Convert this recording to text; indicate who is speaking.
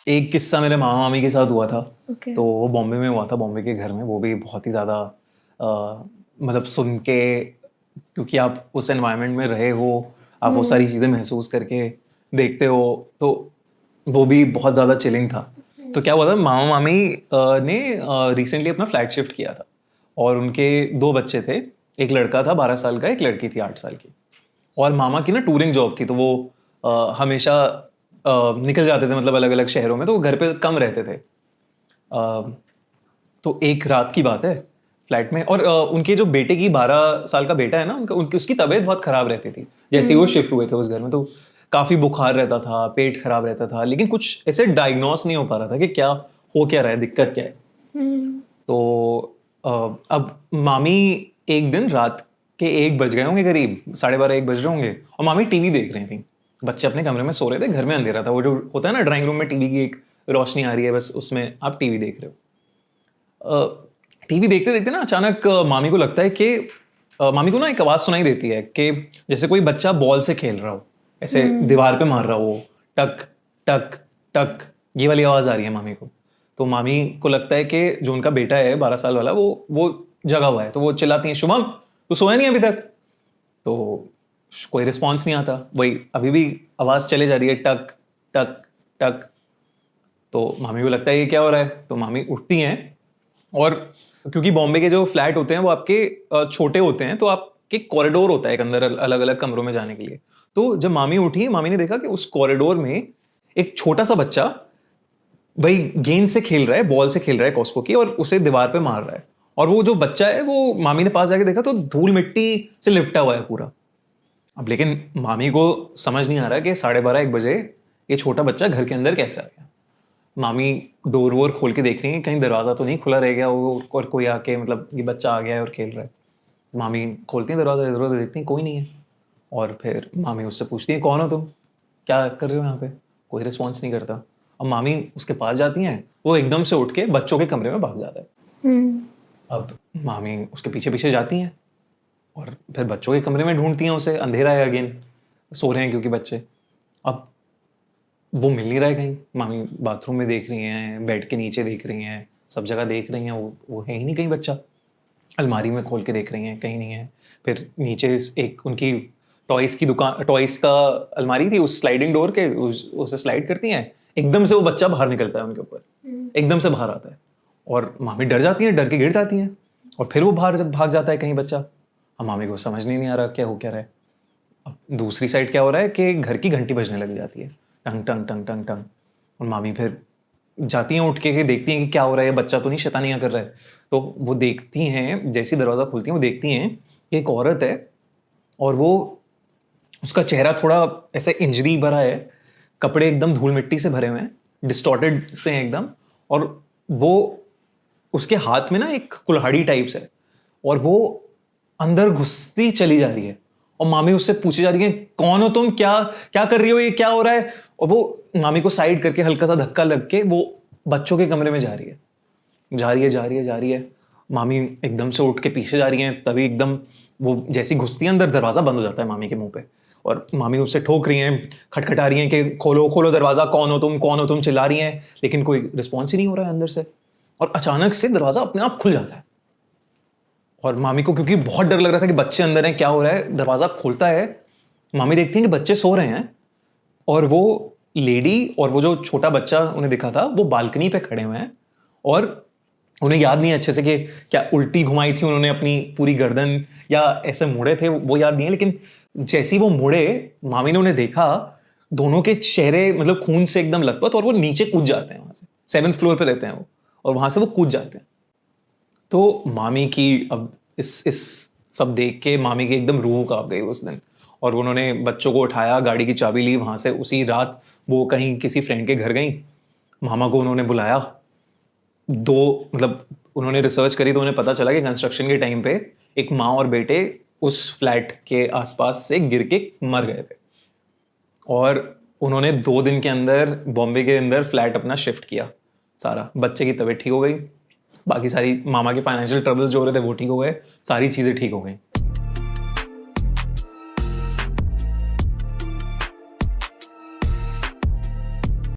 Speaker 1: एक किस्सा मेरे मामा मामी के साथ हुआ था।
Speaker 2: ओके।
Speaker 1: तो वो बॉम्बे में हुआ था, बॉम्बे के घर में। वो भी बहुत ही ज़्यादा मतलब सुन के, क्योंकि आप उस एनवायरनमेंट में रहे हो, आप वो सारी चीज़ें महसूस करके देखते हो, तो वो भी बहुत ज़्यादा चिलिंग था। तो क्या हुआ था, मामा मामी ने रिसेंटली अपना फ्लैट शिफ्ट किया था, और उनके 2 बच्चे थे। एक लड़का था 12 साल का, एक लड़की थी 8 साल की। और मामा की ना टूरिंग जॉब थी, तो वो हमेशा निकल जाते थे, मतलब अलग अलग शहरों में, तो वो घर पे कम रहते थे। तो एक रात की बात है, फ्लैट में, और उनके जो बेटे की 12 साल का बेटा है ना, उनका उनकी उसकी तबीयत बहुत खराब रहती थी जैसे ही वो शिफ्ट हुए थे उस घर में। तो काफी बुखार रहता था, पेट खराब रहता था, लेकिन कुछ ऐसे डायग्नोस नहीं हो पा रहा था कि क्या हो, क्या रहा है, दिक्कत क्या है। तो अब मामी एक दिन रात के 1 बज गए होंगे, करीब 12:30 1 बज रहे होंगे, और मामी टीवी देख रही थी। बच्चे अपने कमरे में सो रहे थे, घर में अंधेरा था, वो जो होता है ना ड्राइंग रूम में टीवी की एक रोशनी आ रही है, बस उसमें आप टीवी देख रहे हो। टीवी देखते देखते ना अचानक मामी को लगता है कि मामी को ना एक आवाज सुनाई देती है कि जैसे कोई बच्चा बॉल से खेल रहा हो, ऐसे दीवार पे मार रहा हो, टक टक टक, ये वाली आवाज आ रही है मामी को। तो मामी को लगता है कि जो उनका बेटा है 12 साल वाला, वो जगा हुआ है। तो वो चिल्लाती है, शुभम तू सोया नहीं अभी तक? तो कोई रिस्पॉन्स नहीं आता, वही अभी भी आवाज चले जा रही है, टक टक टक। तो मामी को लगता है ये क्या हो रहा है, तो मामी उठती हैं। और क्योंकि बॉम्बे के जो फ्लैट होते हैं वो आपके छोटे होते हैं, तो आपके कॉरिडोर होता है एक अंदर अलग अलग कमरों में जाने के लिए। तो जब मामी उठी, मामी ने देखा कि उस कॉरिडोर में एक छोटा सा बच्चा वही गेंद से खेल रहा है, बॉल से खेल रहा है कॉस्को की, और उसे दीवार पे मार रहा है। और वो जो बच्चा है, वो मामी ने पास जाके देखा तो धूल मिट्टी से लिपटा हुआ है पूरा। अब लेकिन मामी को समझ नहीं आ रहा कि 12:30 1 बजे ये छोटा बच्चा घर के अंदर कैसे आ गया। मामी डोर वोर खोल के देख रही है, कहीं दरवाजा तो नहीं खुला रह गया वो, और कोई आके, मतलब ये बच्चा आ गया है और खेल रहा है। मामी खोलती है दरवाजा, इधर उधर देखती है, कोई नहीं है। और फिर मामी उससे पूछती है, कौन हो तुम, क्या कर रहे हो यहाँ पे? कोई रिस्पॉन्स नहीं करता। अब मामी उसके पास जाती हैं, वो एकदम से उठ के बच्चों के कमरे में भाग जाता है। अब मामी उसके पीछे पीछे जाती हैं, और फिर बच्चों के कमरे में ढूंढती हैं उसे, अंधेरा है अगेन, सो रहे हैं क्योंकि बच्चे। अब वो मिल नहीं रहा है कहीं। मामी बाथरूम में देख रही हैं, बेड के नीचे देख रही हैं, सब जगह देख रही हैं, वो है ही नहीं कहीं बच्चा। अलमारी में खोल के देख रही हैं, कहीं नहीं है। फिर नीचे एक उनकी टॉयज की दुकान, टॉयज का अलमारी थी, उस स्लाइडिंग डोर के उसे स्लाइड करती हैं, एकदम से वो बच्चा बाहर निकलता है उनके ऊपर, एकदम से बाहर आता है। और मामी डर जाती हैं, डर के गिर जाती हैं। और फिर वो बाहर जब भाग जाता है कहीं बच्चा, अब मामी को समझ नहीं आ रहा क्या हो क्या रहा है। अब दूसरी साइड क्या हो रहा है कि घर की घंटी बजने लग जाती है, टंग टंग टंग टंग टंग। और मामी फिर जाती हैं उठ के देखती हैं कि क्या हो रहा है, बच्चा तो नहीं शैतानियां कर रहा है। तो वो देखती हैं, जैसे दरवाजा खुलती हैं वो देखती हैं कि एक औरत है, और वो, उसका चेहरा थोड़ा ऐसे इंजरी भरा है, कपड़े एकदम धूल मिट्टी से भरे हुए हैं, डिस्टॉर्टेड से हैं एकदम। और वो, उसके हाथ में ना एक कुल्हाड़ी टाइप्स है, और वो अंदर घुसती चली जा रही है। और मामी उससे पूछे जा रही है, कौन हो तुम, क्या क्या कर रही हो, ये क्या हो रहा है? और वो मामी को साइड करके हल्का सा धक्का लग के वो बच्चों के कमरे में जा रही है, जा रही है, जा रही है, जा रही है। मामी एकदम से उठ के पीछे जा रही है, तभी एकदम वो जैसी घुसती है अंदर, दरवाजा बंद हो जाता है मामी के मुंह पे। और मामी उससे ठोक रही हैं, खटखटा रही हैं कि खोलो खोलो दरवाजा, कौन हो तुम, कौन हो तुम, चिल्ला रही हैं, लेकिन कोई रिस्पॉन्स ही नहीं हो रहा है अंदर से। और अचानक से दरवाजा अपने आप खुल जाता है, और मामी को क्योंकि बहुत डर लग रहा था कि बच्चे अंदर हैं, क्या हो रहा है, दरवाजा खुलता है। मामी देखती हैं कि बच्चे सो रहे हैं, और वो लेडी और वो जो छोटा बच्चा उन्हें दिखा था, वो बालकनी पे खड़े हुए हैं। और उन्हें याद नहीं है अच्छे से कि क्या उल्टी घुमाई थी उन्होंने अपनी पूरी गर्दन, या ऐसे मुड़े थे, वो याद नहीं है। लेकिन जैसे ही वो मुड़े, मामी ने उन्हें देखा, दोनों के चेहरे मतलब खून से एकदम लथपथ, और वो नीचे कूद जाते हैं वहां से, 7th फ्लोर पे रहते हैं वो, और वहां से वो कूद जाते हैं। तो मामी की, अब इस सब देख के मामी की एकदम रूह कांप गई उस दिन। और उन्होंने बच्चों को उठाया, गाड़ी की चाबी ली, वहां से उसी रात वो कहीं किसी फ्रेंड के घर गई। मामा को उन्होंने बुलाया, मतलब उन्होंने रिसर्च करी तो उन्हें पता चला कि कंस्ट्रक्शन के टाइम पे एक माँ और बेटे उस फ्लैट के आसपास से गिर के मर गए थे। और उन्होंने 2 दिन के अंदर बॉम्बे के अंदर फ्लैट अपना शिफ्ट किया सारा। बच्चे की तबीयत ठीक हो गई, बाकी सारी मामा के फाइनेंशियल ट्रबल्स जो हो रहे थे वो ठीक हो गए, सारी चीज़ें ठीक हो गई।